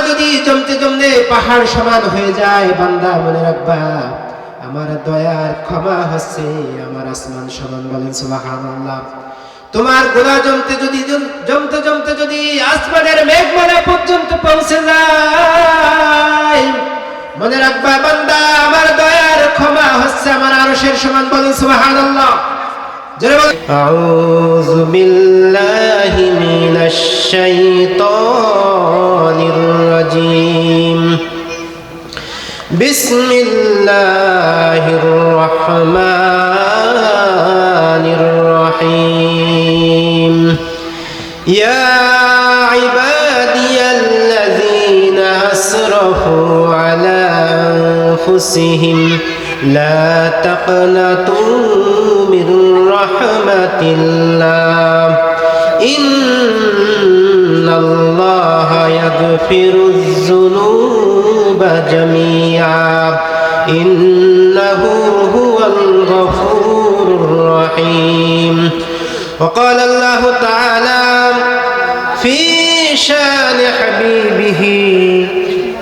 যদি জমতে জমতে পাহাড় সমান হয়ে যায়, বান্দা মনে রাখবা আমার দয়ার ক্ষমা হচ্ছে আমার আসমান সমান। বলেন সুবহানাল্লাহ। তোমার গুনাহ জমতে জমতে যদি আসমানের মেঘমালা পর্যন্ত পৌঁছে যায়, মনে রাখবা বান্দা আমার দয়ার ক্ষমা হচ্ছে আমার আরশের সমান। বলেন সুবহানাল্লাহ। জোরে বলেন। আউযু বিল্লাহি মিনাশ শাইতানির রাজীম। বিসমিল্লাহির রহমানির রহিম। ইয়া ইবাদিয়াল্লাযীনা আসরাফু আলা আনফুসিহিম লা তাকনাতু মির রাহমাতিল্লাহ ইন্নাল্লাহা ইয়াগফিরুয যুনুবা জামিআ ইন্নাহু হুয়াল গফুরুর রহিম। وقال الله تعالى في شان حبيبه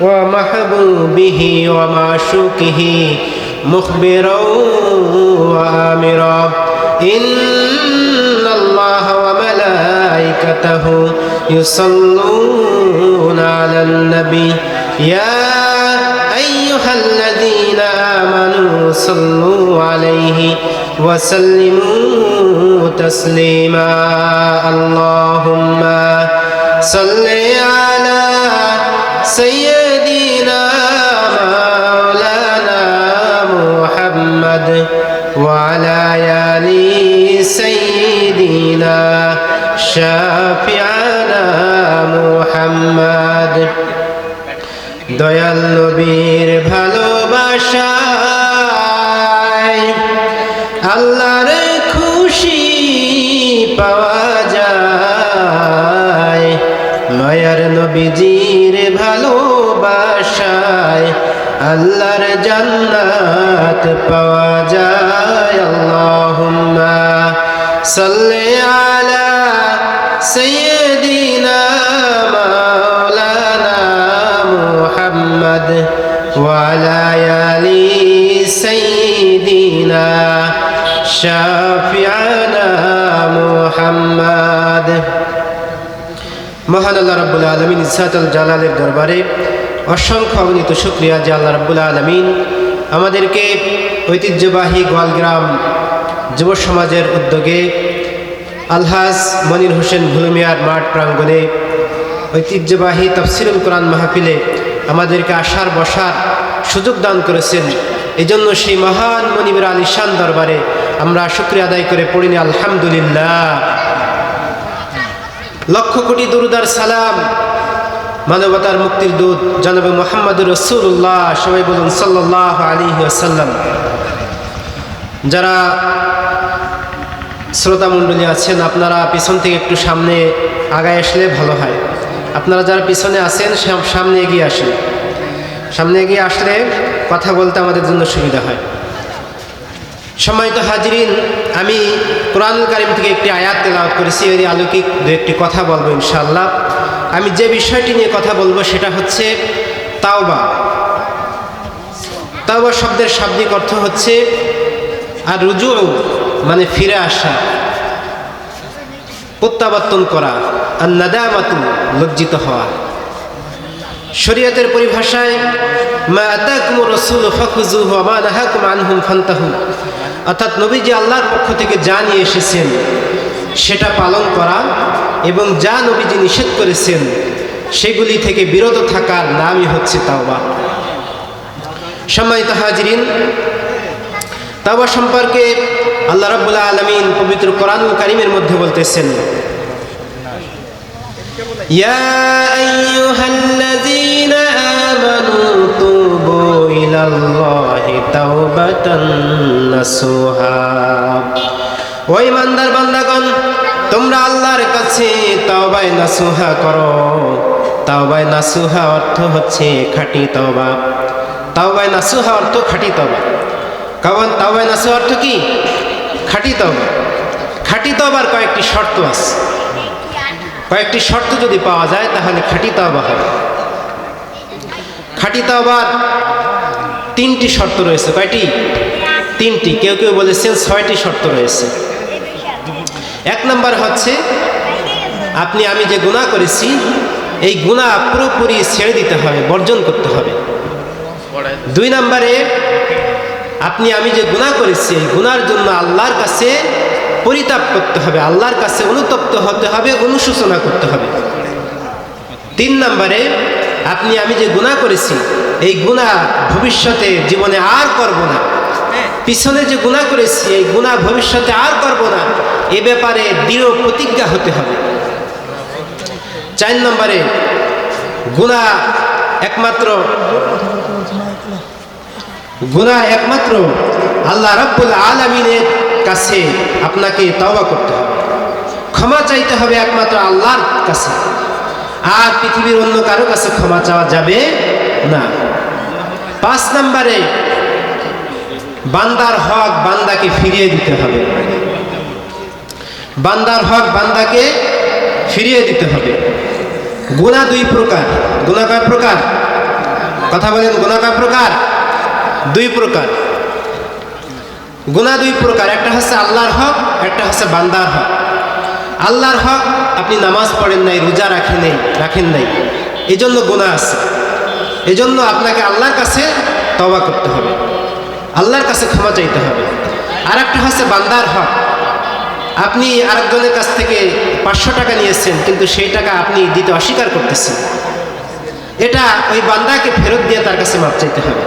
ومحبوبه ومعشوقه مخبرا وآمرا إن الله وملائكته يصلون على النبي يا أيها الذين آمنوا صلوا عليه وسلموا تسليما اللهم صل على سيدنا مولانا محمد وعلى آل سيدنا شافعنا محمد। দয়াল নবীর ভালোবাসায় আল্লাহর খুশি পাওয়া যায়, মায়ার নবীজির ভালোবাসায় আল্লাহর জান্নাত পাওয়া যায়। আল্লাহুম্মা সাল্লি আলা সাইয়্যিদিনা মাওলানা মুহাম্মদ ওয়া আলা আলি সাইয়্যিদিনা শাফিআনা মুহাম্মদ। মহান আল্লাহ রাব্বুল আলামিন ইজ্জাতুল জালালের দরবারে অসংখ্য অগণিত শুকরিয়া যে আল্লাহ রাব্বুল আলামিন আমাদেরকে ঐতিহ্যবাহী গোয়ালগ্রাম যুব সমাজের উদ্যোগে আলহাজ মনির হোসেন ভুলুমিয়ার মাঠ প্রাঙ্গণে ঐতিহ্যবাহী তাফসিরুল কোরআন মাহফিলে আমাদেরকে আসার বসার সুযোগ দান করেছেন। এই জন্য সেই মহান মনিবের আলিশান দরবারে আমরা শুকরিয়া আদায় করে পড়িনি আলহামদুলিল্লাহ। লক্ষ কোটি দুরূদ আর সালাম মানবতার মুক্তির দূত জনাবে মুহাম্মদুর রাসূলুল্লাহ, সবাই বলুন সাল্লাল্লাহু আলাইহি ওয়াসাল্লাম। যারা শ্রোতা মণ্ডলী আছেন আপনারা পিছন থেকে একটু সামনে আগায় আসলে ভালো হয়। আপনারা যারা পিছনে আছেন সামনে এগিয়ে আসেন, সামনে এগিয়ে আসলে কথা বলতে আমাদের জন্য সুবিধা হয়। সম্মানিত হাজিরিন, আমি কোরআনুল কারীম থেকে একটি আয়াত তেলাওয়াত করেছি, এর আলোকিক দু একটি কথা বলবো ইনশাআল্লাহ। আমি যে বিষয়টি নিয়ে কথা বলবো সেটা হচ্ছে তাওবা। তাওবা শব্দের শাব্দিক অর্থ হচ্ছে আর রুজু মানে ফিরে আসা, প্রত্যাবর্তন করা, আর নাদামাতু লজ্জিত হওয়া। শরীয়তের পরিভাষায় মা আতাকুমুর রাসূলু ফাখুযুহু ওয়া মা নাহাকুম আনহু ফান্তাহু, অর্থাৎ নবীজি আল্লাহর পক্ষ থেকে যা নিয়ে এসেছেন সেটা পালন করা এবং যা নবীজি নিষেধ করেছেন সেগুলি থেকে বিরত থাকার নামই হচ্ছে তাওবা। সম্মানিত হাজিরিন, তাওবা সম্পর্কে আল্লাহ রাব্বুল আলামিন পবিত্র কোরআনুল কারীমের মধ্যে বলতেছেন, ইয়া আইয়ুহাল্লাযীনা আমানু তুবু ইলাল্লাহি তাওবাতান নাসুহা। ও ঈমানদার বান্দাগণ, তোমরা আল্লাহর কাছে তাওবায়ে নাসুহা করো। তাওবায়ে নাসুহা অর্থ হচ্ছে খাঁটি তওবা। তাওবায়ে নাসুহা অর্থ খাঁটি তওবা। কারণ তাওবায়ে নাসুহা অর্থ কি? খাঁটি তওবা। খাঁটি তওবার কয়েকটি শর্ত আছে। কয়েকটি শর্ত যদি পাওয়া যায় তাহলে খাঁটি তওবা হবে। খাঁটি তওবার তিনটি শর্ত রয়েছে। কয়টি? তিনটি। কেউ কেউ বলেছেন 6টি শর্ত রয়েছে। এক নম্বর হচ্ছে আমি যে গুনাহ করেছি এই গুনাহ পুরোপুরি ছেড়ে দিতে হবে, বর্জন করতে হবে। 2 নম্বরে আমি যে গুনাহ করেছি এই গুনার জন্য আল্লাহর কাছে পরিতাপ করতে হবে, আল্লাহর কাছে অনুতপ্ত হতে হবে, অনুশোচনা করতে হবে। 3 নম্বরে আমি যে গুনাহ করেছি এই গুনাহ ভবিষ্যতে জীবনে আর করব না, পিছনে যে গুনাহ করেছি এই গুনাহ ভবিষ্যতে আর করব না, এ ব্যাপারে দৃঢ় প্রতিজ্ঞা হতে হবে। 4 নম্বরে গুনাহ একমাত্র আল্লাহ রাব্বুল আলামিনের কাছে আপনাকে তওবা করতে হবে, ক্ষমা চাইতে হবে একমাত্র আল্লাহর কাছে, আর পৃথিবীর অন্য কারো কাছে ক্ষমা চাওয়া যাবে না। 5 নম্বরে বান্দার হক বান্দাকে ফিরিয়ে দিতে হবে, বান্দার হক বান্দাকে ফিরিয়ে দিতে হবে। গুনাহ 2 প্রকার। গুনাহ কয় প্রকার? কথা বলেন, গুনাহ কয় প্রকার? 2 প্রকার। গুনাহ 2 প্রকার, একটা হচ্ছে আল্লাহর হক, একটা হচ্ছে বান্দার হক। আল্লাহর হক আপনি নামাজ পড়েন নাই, রোজা রাখেন নাই, এই জন্য গুনাহ আছে। এই জন্য আপনাকে আল্লাহর কাছে তওবা করতে হবে, আল্লাহর কাছে ক্ষমা চাইতে হবে। আর একটা হচ্ছে বান্দার হক, আপনি আরেকজনের কাছ থেকে 500 টাকা নিয়েছেন, কিন্তু সেই টাকা আপনি দিতে অস্বীকার করতেছেন, এটা ওই বান্দাকে ফেরত দিয়ে তার কাছে মাপ চাইতে হবে।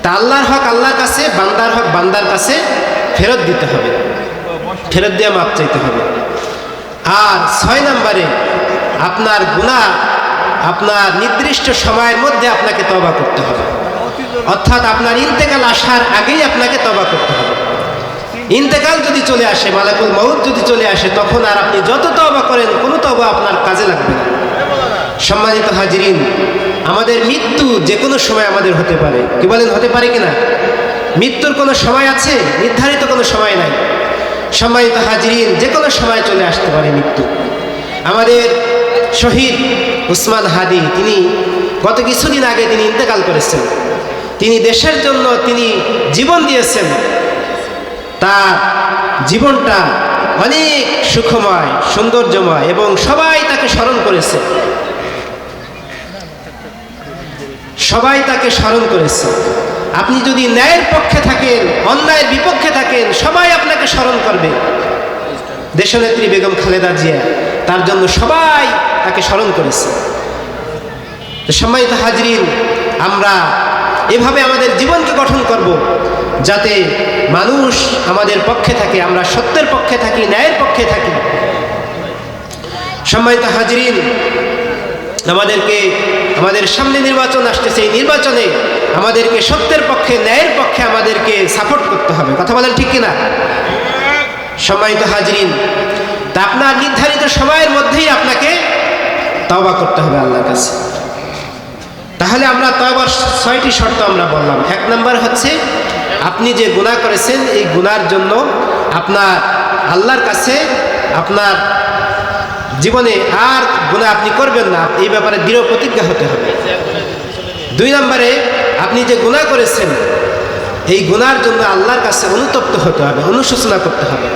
তা আল্লাহর হক আল্লাহর কাছে, বান্দার হক বান্দার কাছে ফেরত দিতে হবে, ফেরত দিয়ে মাপ চাইতে হবে। আর 6 নম্বরে আপনার গুনাহ আপনার নির্দিষ্ট সময়ের মধ্যে আপনাকে তওবা করতে হবে, অর্থাৎ আপনার ইন্তেকাল আসার আগেই আপনাকে তওবা করতে হবে। ইন্তেকাল যদি চলে আসে, মালাকুল মউত যদি চলে আসে, তখন আর আপনি যত তওবা করেন কোনো তওবা আপনার কাজে লাগবে না। সম্মানিত হাজিরিন, আমাদের মৃত্যু যে কোনো সময় আমাদের হতে পারে। কি বলেন, হতে পারে কিনা? মৃত্যুর কোনো সময় আছে? নির্ধারিত কোনো সময় নাই। সম্মানিত হাজিরিন, যে কোনো সময় চলে আসতে পারে মৃত্যু। আমাদের শহীদ উসমান হাদি, তিনি গত কিছুদিন আগে তিনি ইন্তেকাল করেছেন। তিনি দেশের জন্য তিনি জীবন দিয়েছেন, তার জীবনটা অনেক সুখময়, সৌন্দর্যময়, এবং সবাই তাকে স্মরণ করেছে, সবাই তাকে স্মরণ করেছে। আপনি যদি ন্যায়ের পক্ষে থাকেন, অন্যায়ের বিপক্ষে থাকেন, সবাই আপনাকে স্মরণ করবে। দেশনেত্রী বেগম খালেদা জিয়া, তার জন্য সবাই তাকে স্মরণ করেছে। সম্মানিত হাজরিন, আমরা এভাবে আমাদের জীবনকে গঠন করব, যাতে মানুষ আমাদের পক্ষে থাকে, আমরা সত্যের পক্ষে থাকি, ন্যায়ের পক্ষে থাকি। সম্মানিত হাজরিন, আমাদের সামনে নির্বাচন আসতেছে, এই নির্বাচনে আমাদেরকে সত্যের পক্ষে, ন্যায়ের পক্ষে আমাদেরকে সাপোর্ট করতে হবে। কথা বলেন ঠিক কিনা? সম্মানিত হাজরিন, তা আপনার নির্ধারিত সময়ের মধ্যেই আপনাকে তওবা করতে হবে আল্লাহর কাছে। তাহলে আমরা তওবার 6টি শর্ত আমরা বললাম। 1 নম্বর হচ্ছে আপনি যে গুনাহ করেছেন এই গুনার জন্য আপনার আল্লাহর কাছে আপনার জীবনে আর গুনাহ আপনি করবেন না, এই ব্যাপারে দৃঢ় প্রতিজ্ঞা হতে হবে। 2 নম্বরে আপনি যে গুনাহ করেছেন এই গুনার জন্য আল্লাহর কাছে অনুতপ্ত হতে হবে, অনুশোচনা করতে হবে।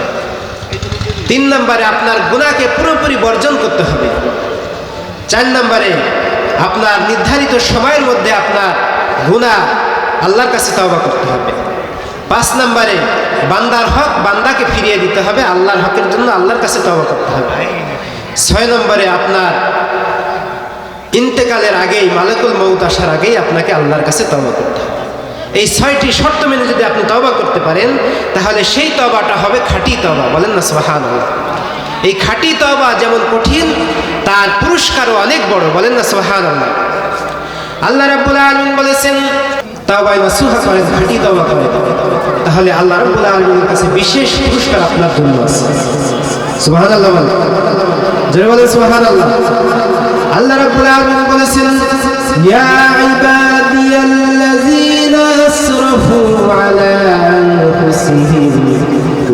3 নম্বরে আপনার গুনাহকে পুরোপুরি বর্জন করতে হবে। 4 নম্বরে আপনার নির্ধারিত সময়ের মধ্যে আপনার গুনাহ আল্লাহর কাছে তওবা করতে হবে। 5 নম্বরে বান্দার হক বান্দাকে ফিরিয়ে দিতে হবে, আল্লাহর হকের জন্য আল্লাহর কাছে তওবা করতে হবে। 6 নম্বরে আপনার ইন্তেকালের আগেই, মালাকুল মউত আসার আগেই আপনাকে আল্লাহর কাছে তওবা করতে হবে। এই 6টি শর্ত মেনে যদি আপনি তওবা করতে পারেন, তাহলে সেই তওবাটা হবে খাঁটি তওবা। বলেন না সুবহানাল্লাহ। এই খাঁটি তওবা যেমন কঠিন, তার পুরস্কারও অনেক বড়। বলেন না সুবহানাল্লাহ। আল্লাহ রাব্বুল আলামিন বলেছেন, তাওবায়ে নাসুহা করেন, খাঁটি তওবা করেন, তাহলে আল্লাহ রাব্বুল আলামিনের কাছে বিশেষ পুরস্কার আপনার জন্য আছে। সুবহানাল্লাহ বলেন, জোরে বলেন সুবহানাল্লাহ। আল্লাহ রাব্বুল আলামিন বলেছেন, ইয়া ইবাদিয়াল্লাযীনা আসরাফু আলা আনফুসিহিম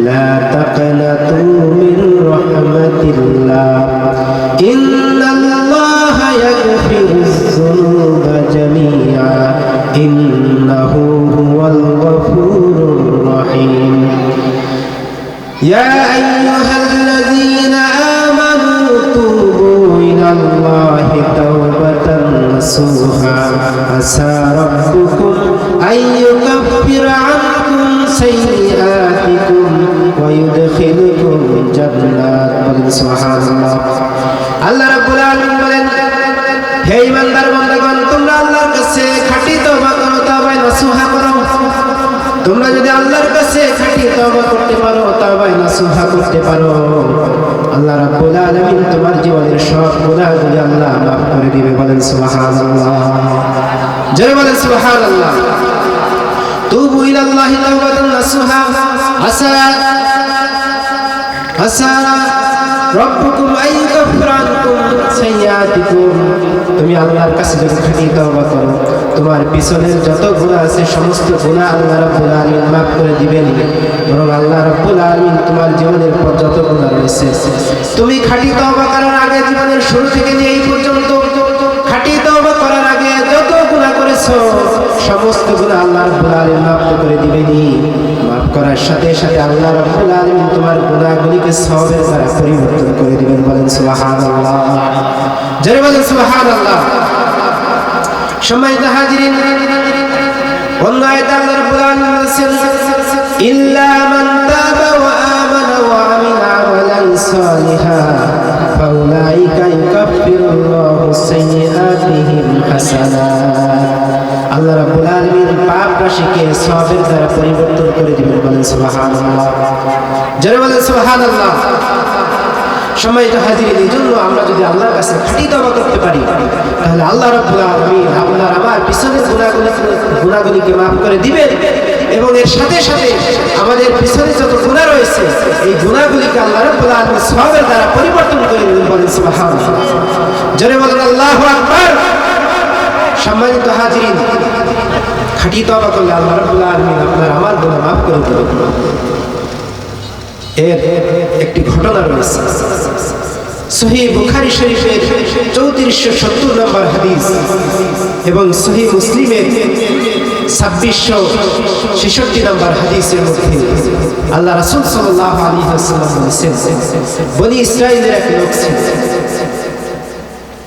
লা তাকনাতু মিন রাহমাতিল্লাহ ইন্নাল্লাহা ইয়াগফিরুয যুনুবা জামিআ আসা রাব্বুকুম আইয়ুকাফিরা আনকুম সাইয়্যাতিকুম ওয়া ইউদখিলুকুম জান্নাত। বলেন সুবহানাল্লাহ। আল্লাহ রাব্বুল আলামিন বলেন, হে ইমানদার বান্দাগণ, তোমরা আল্লাহর কাছে খাঁটি তওবা করো, তওবায়ে নাসুহা করো। তোমরা যদি আল্লাহর কাছে খাঁটি তওবা করতে পারো, তওবায়ে নাসুহা করতে পারো, আল্লাহ রাব্বুল আলামিন তোমার জীবনের সব গুনাহগুলি আল্লাহ মাফ করে দিবে। বলেন সুবহানাল্লাহ। জোরে বলেন সুবহানাল্লাহ। তুবু ইলাল্লাহি তাওবাতান নাসুহা আসা রাব্বুকুম আইয়ুকাফিরা আনকুম সাইয়্যাতিকুম। তুমি আল্লাহর কাছে যদি খাঁটি তওবা করো, তোমার পিছনের যত গুনাহ আছে সমস্ত গুনাহ আল্লাহ রাব্বুল আলামিন মাফ করে দিবেন। বরং আল্লাহ রাব্বুল আলামিন তোমার জীবনের পর যত গুনাহ রয়েছে, তুমি খাঁটি তওবা করার আগে, জীবনের শুরু থেকে নিয়ে এই পর্যন্ত খাঁটি তওবা করার আগে যত গুনাহ করেছো সমস্ত গুনাহ আল্লাহ রাব্বুল আলামিন মাফ করে দিবেনই। মাফ করার সাথে সাথে আল্লাহ রাব্বুল আলামিন তোমার গুনাহগুলিকে সওয়াবের দ্বারা পরিবর্তন করে দিবেন। বলেন সুবহানাল্লাহ। জোরে বলেন সুবহানাল্লাহ। সম্মানিত হাজিরিন, অন্য আয়াতে আল্লাহ রাব্বুল আলামিন বলেছেন, ইল্লা মান তাবা ওয়া আমানা ওয়া আমিলা আমালান সালিহান ফাউলাইকা ইউকাফিরুল্লাহু সাইয়্যাতিহিম হাসানাত। আল্লাহ রাব্বুল আলামিন পাপ রাশিকে সওয়াবের দ্বারা পরিবর্তন করে দিবেন। বলেন সুবহানাল্লাহ। জোরে বলেন সুবহানাল্লাহ। সম্মানিত হাজিরিন, এই জন্য আমরা যদি আল্লাহর কাছে খাঁটি তওবা করতে পারি, তাহলে আল্লাহ রাব্বুল আলামিন আপনার আমার পিছনের গুনাহগুলিকে মাফ করে দিবেন এবং এর সাথে সাথে আমাদের পিছনে যত গুনাহ রয়েছে এই গুনাহগুলিকে আল্লাহ রাব্বুল আলামিন সওয়াবের দ্বারা পরিবর্তন করে দিবেন। বলেন সুবহানাল্লাহ। জোরে বলেন আল্লাহু আকবার। সম্মানিত হাজিরিন, খাঁটি তওবা করলে আল্লাহ রাব্বুল আলামিন আপনার আমার গুনাহ মাফ করে দিবেন। এর একটি ঘটনা রয়েছে সহিহ বুখারী শরীফের 3470 নম্বর হাদিস এবং সহিহ মুসলিমের 2666 নম্বর হাদিসের মধ্যে আল্লাহ রাসূল সাল্লাল্লাহু আলাইহি ওয়াসাল্লাম বলেছেন, বনি ইসরাঈলের এক লোক ছিল।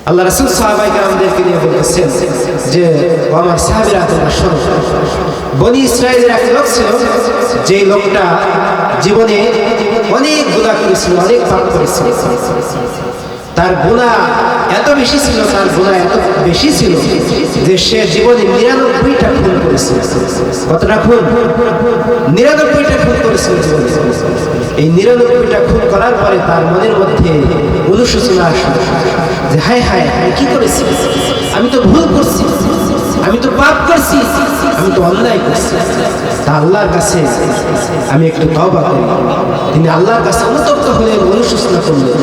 আল্লাহ রাসূল সাহাবায়ে কেরামদেরকে নিয়ে বলতেছেন যে, ও আমার সাহাবীরা, তোমরা শোনো, বনি ইসরাঈলের এক লোক ছিল, যে লোকটা জীবনে অনেক গুনাহ করেছিল, অনেক পাপ করেছিল। তার গুনাহ এত বেশি ছিল, যে সে জীবনে 99টা খুন করেছিল। কতটা খুন? 99টা খুন করেছিল জীবনে। এই 99টা খুন করার পরে তার মনের মধ্যে অনুশোচনা আসলো যে হায় হায়, আমি কি করেছি? আমি তো ভুল করছি, আমি তো পাপ করছি, আমি তো অন্যায় করছি। তা আল্লাহর কাছে আমি একটু তওবা করি। তিনি আল্লাহর কাছে অনুতপ্ত হলেন, অনুশোচনা করলেন।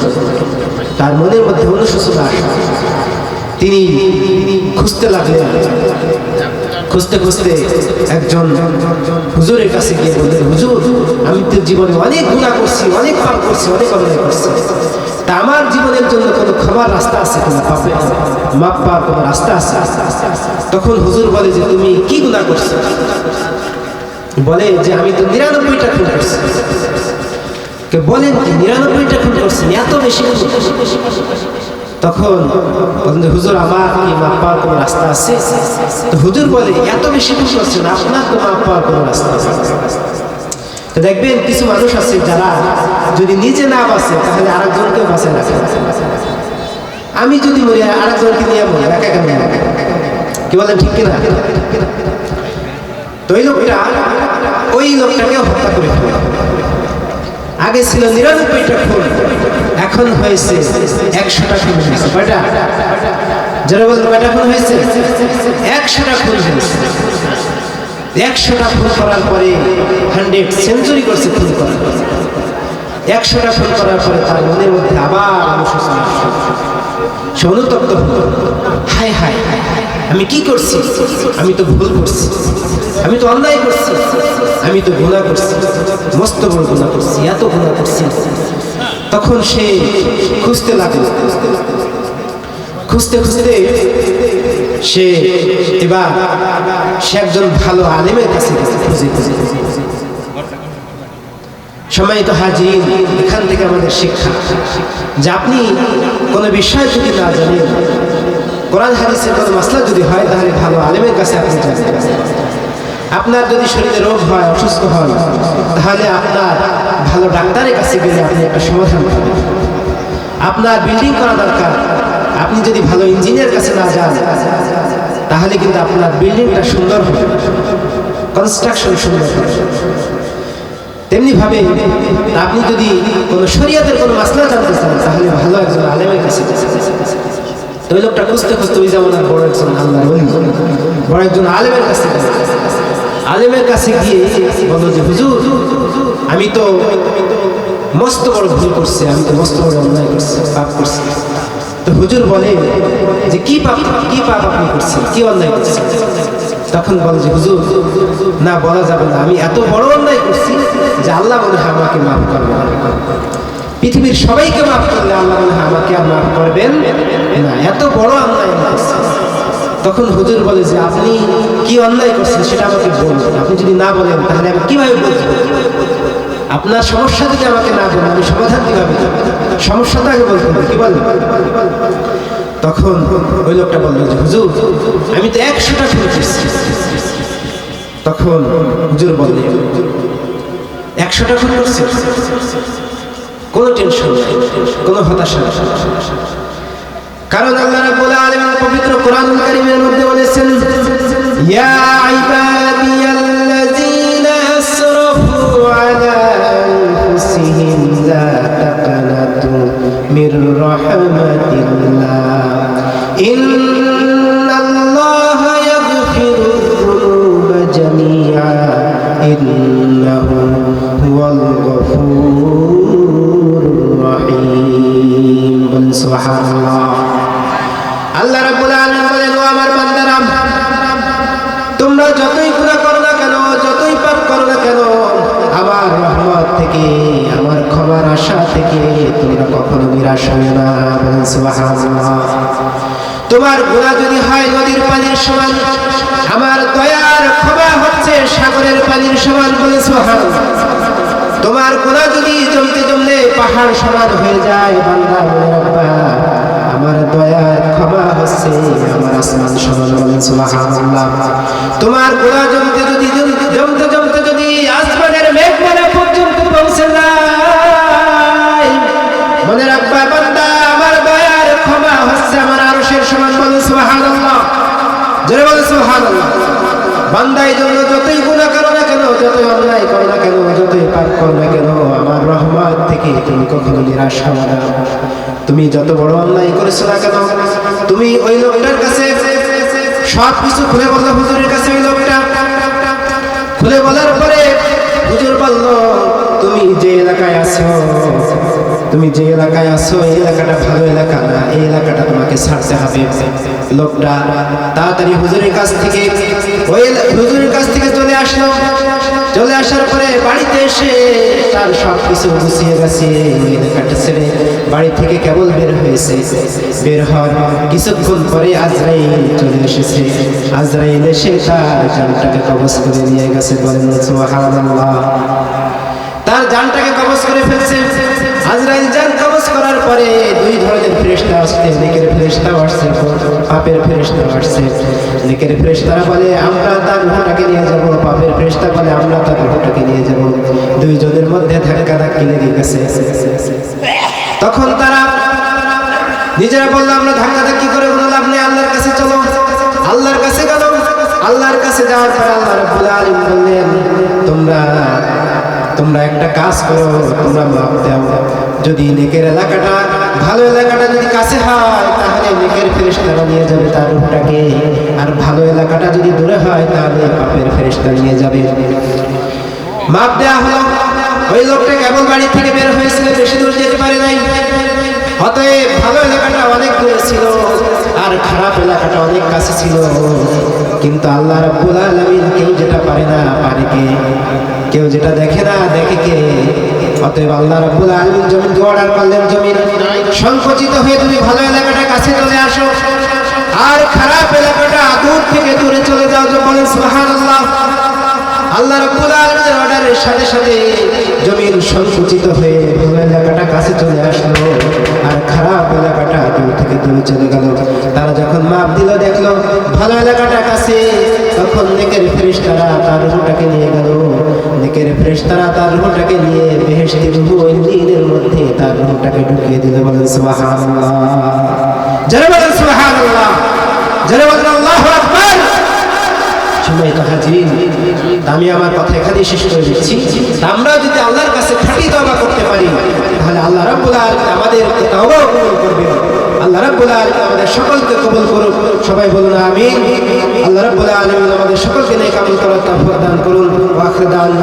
তার মনের মধ্যে অনুশোচনা আসে, তিনি খুঁজতে লাগলেন। খুঁজতে খুঁজতে একজন হুজুরের কাছে গিয়ে বললেন, হুজুর, আমি তো জীবনে অনেক গুনাহ করছি, অনেক পাপ করছি, অনেক অন্যায় করছি। তা আমার জীবনের জন্য কোনো ক্ষমার রাস্তা আছে কিনা, মাপ পাওয়ার কোনো রাস্তা আছে? তখন হুজুর বলে যে, তুমি কি গুনাহ করছো? বলে যে, আমি তো 99টা খুন করছি। বলেন কি 99টা খুন করছেন? এত বেশি? তখন হুজুর, আমার কি মাপ পাওয়ার কোনো রাস্তা আছে? তো হুজুর বলে, এত বেশি খুন করছেন, আপনার তো মাপ পাওয়ার কোনো রাস্তা আছে। তো দেখবেন কিছু মানুষ আছে যারা যদি নিজে না বাঁচে তাহলে আরেকজনকেও বাঁচায় রাখে। আমি যদি মরি আরেকজনকে নিয়ে মরি, একা কেন? কি বলেন, ঠিক কিনা? তো ওই লোকটাকে হত্যা করে ফেলে। আগে ছিল 99টা খুন, এখন হয়েছে 100টা খুন হয়েছে। কয়টা? যারা বলেন কয়টা খুন হয়েছে? 100টা খুন হয়েছে। 100টা খুন করার পরে 100 সেঞ্চুরি করছে খুন করার। 100টা খুন করার পরে তার মনের মধ্যে আবার অনুশোচনা আসছে। সে অনুতপ্ত হলো, হায় হায়, আমি কি করছি? আমি তো ভুল করছি, আমি তো অন্যায় করছি, আমি তো গুনাহ করছি, মস্ত বড় গুনাহ করছি, এত গুনাহ করছি। তখন সে খুঁজতে লাগলো। খুঁজতে খুঁজতে সে এবার একজন ভালো আলেমের কাছে খুঁজে খুঁজে। সম্মানিত হাজির, এখান থেকে আমাদের শিক্ষা যে আপনি কোনো বিষয় যদি না জানেন কোরআন হাদিসের কোনো মাসলা যদি হয় তাহলে ভালো আলেমের কাছে আপনি যাবেন। আপনার যদি শরীরে রোগ হয়, অসুস্থ হন, তাহলে আপনার ভালো ডাক্তারের কাছে গেলে আপনি একটা সমাধান পাবেন। আপনার বিল্ডিং করা দরকার, আপনি যদি ভালো ইঞ্জিনিয়ার কাছে না যান তাহলে কিন্তু আপনার বিল্ডিংটা সুন্দর হবে, কনস্ট্রাকশন সুন্দর হবে। তেমনি ভাবে আপনি যদি কোনো শরিয়াতের কোনো মাসলা জানতে চান তাহলে ভালো একজন আলেমের কাছে যান। ওই লোকটা খুঁজতে খুঁজতে ওই জামানার বড় একজন আল্লাহর ওলি, বড় একজন আলেমের কাছে গেল। আলেমের কাছে গিয়ে বলল যে হুজুর, আমি তো মস্ত বড় ভুল করছি, আমি তো মস্ত বড় অন্যায় করছি, পাপ করছি। তো হুজুর বলে যে কি পাপ আপনি করছেন, কি অন্যায় করছেন? তখন বলে যে হুজুর, না বলা যাবে না, আমি এত বড় অন্যায় করছি যে আল্লাহ মনে হয় আমাকে মাফ করবেন। পৃথিবীর সবাইকে মাফ করলে আল্লাহ মনে হয় আমাকে আর মাফ করবেন না, এত বড় অন্যায় করছি। তখন হুজুর বলে যে আপনি কি অন্যায় করছেন সেটা আমাকে বলুন, আপনি যদি না বলেন তাহলে আমি কিভাবে বলবো? আপনার সমস্যা যদি আমাকে না বলেন আমি সমাধান কিভাবে দেব? সমস্যাটা আগে বলতে হবে, কি বলবো? তখন ওই লোকটা বললো যে হুজুর, আমি তো 100টা ভুল করছি। তখন হুজুর বললেন 100টা ভুল করছি, কোনো টেনশন নেই, কোনো হতাশা নেই, কারণ আল্লাহ রাব্বুল আলামিন পবিত্র কোরআনুল কারীমের মধ্যে বলেছেন, ইয়া ইবাদিয়াল্লাযীনা আসরাফু আলা আনফুসিহিম লা তাকনাতু মির রাহমাতিল্লাহ ইন্নাল্লাহা ইয়াগফিরুয যুনুবা জামিআ ইন্নাহু হুয়াল গফুরুর রহিম। বলেন সুবহানাল্লাহ। আল্লাহ রাব্বুল আলামিন বলেন, ও আমার বান্দারা, তোমরা যতই গুনাহ করো না কেন, যতই পাপ করো না কেন, আমার রহমত থেকে, আমার ক্ষমার আশা থেকে তোমরা কখনো নিরাশ হয়ো না। বলেন সুবহানাল্লাহ। তোমার গুনাহ যদি হয় নদীর পানির সমান, আমার দয়ার ক্ষমা হচ্ছে সাগরের পানির সমান। বলেন সুবহানাল্লাহ। তোমার গুনাহ যদি জমতে জমলে পাহাড় সমান হয়ে যায়, বান্দা মনে রাখবা আমার দয়ার ক্ষমা হচ্ছে আমার আসমান সমান। বলেন সুবহানাল্লাহ। তোমার গুনাহ জমতে যদি আসমানের মেঘমালা পর্যন্ত পৌঁছে যায়, মনে রাখবা বান্দা আমার দয়ার ক্ষমা হচ্ছে আমার আরশের সমান। বলেন সুবহানাল্লাহ। জোরে বলেন সুবহানাল্লাহ। বান্দা এই জন্য যতই গুনাহ করো না কেন, যতই অন্যায় করো না কেন, যতই পাপ করো না কেন, আমার রহমত থেকে তুমি কখনো নিরাশ হবে না। তুমি যত বড় অন্যায় করেছো না কেন, তুমি ওই লোকটার কাছে সব কিছু খুলে বললো হুজুরের কাছে। ওই লোকটা খুলে বলার পরে হুজুর বলল, তুমি যে এলাকায় আছো এই এলাকাটা ভালো এলাকা না, এই এলাকাটা তোমাকে ছাড়তে হবে। লোকটা তাড়াতাড়ি হুজুরের কাছ থেকে চলে আসলো। চলে আসার পরে বাড়িতে এসে তার সব কিছু গুছিয়ে গেছে, ওই এলাকাটা ছেড়ে বাড়ি থেকে কেবল বের হয়েছে। বের হওয়ার কিছুক্ষণ পরে আজরাইল চলে এসেছে। আজরাইল এসে তার জানটাকে কবজ করে নিয়ে গেছে। বলেন সুবহানাল্লাহ। তার জানটাকে কবজ করে ফেলছে। আজরাইল জান কবজ করার পরে দুই ধরনের ফেরেশতা আসছে, নেকের ফেরেশতা আসছে, পাপের ফেরেশতা আসছে। নেকের ফেরেশতারা বলে আমরা তার রূহটাকে নিয়ে যাব, পাপের ফেরেশতা বলে আমরা তার রূহটাকে নিয়ে যাব। দুইজনের মধ্যে ধাক্কাধাক্কি লেগে গেছে। তখন তারা নিজেরা বলল আমরা ধাক্কাধাক্কি করে কোনো লাভ নেই, আল্লাহর কাছে চলো। আল্লাহর কাছে গেল। আল্লাহর কাছে যাওয়ার পর আল্লাহ রাব্বুল আলামিন বললেন, তোমরা একটা কাজ করো, তোমরা মাপ দাও। যদি নেকের এলাকাটা, ভালো এলাকাটা যদি কাছে হয় তাহলে নেকের ফেরেশতারা নিয়ে যাবে তার রূহটাকে, আর ভালো এলাকাটা যদি দূরে হয় তাহলে পাপের ফেরেশতা নিয়ে যাবে। মাপ দেওয়া হলো। ওই লোকটা কেবল বাড়ি থেকে বের হয়েছিল, বেশি দূর যেতে পারে নাই। অতএব ভালো এলাকাটা অনেক দূরে ছিল আর খারাপ এলাকাটা অনেক কাছে ছিল। কিন্তু আল্লাহ রাব্বুল আলামিন কেউ যেটা পারে না পারে কে, কেউ যেটা দেখে না দেখে কে। অতএব আল্লাহ রাব্বুল আলামিন জমিনকে অর্ডার করলেন, জমিন সংকুচিত হয়ে তুমি ভালো এলাকাটা কাছে চলে আসো আর খারাপ এলাকাটা দূর থেকে দূরে চলে যাও। বলেন সুবহানাল্লাহ। আল্লাহ রাব্বুল আলামিনের অর্ডারের সাথে সাথে জমিন সংকুচিত হয়ে ভালো এলাকাটা কাছে চলে আসলো আর খারাপ এলাকাটা দূর থেকে দূরে চলে গেল। তারা যখন মাপ দিল, দেখলো ভালো এলাকাটা কাছে, তখন নেকের ফেরেশতারা তার রূহটাকে নিয়ে গেল। নেকের ফেরেশতারা তার রূহটাকে নিয়ে বেহেশতি রূহ ইঞ্জিনের মধ্যে তার রূহটাকে ঢুকিয়ে দিল। বলেন সুবহানাল্লাহ, যারা বলেন সুবহানাল্লাহ, যারা বলেন আল্লাহু আকবার। সম্মানিত হাজিরিন, আমি আমার কথা এখানেই শেষ করে দিচ্ছি। আমরা যদি আল্লাহর কাছে খাঁটি তওবা করতে পারি, তাহলে আল্লাহ রাব্বুল আলামিন আমাদের তওবা কবুল করবেন। আল্লাহ রাব্বুল আলামিন আমাদের সকলকে কবুল করুন। সবাই বলুন আমিন। আল্লাহ রাব্বুল আলামিন আমাদের সকলকে নেক আমল করার তৌফিক দান করুন। ওয়া আখিরু দাওয়ানা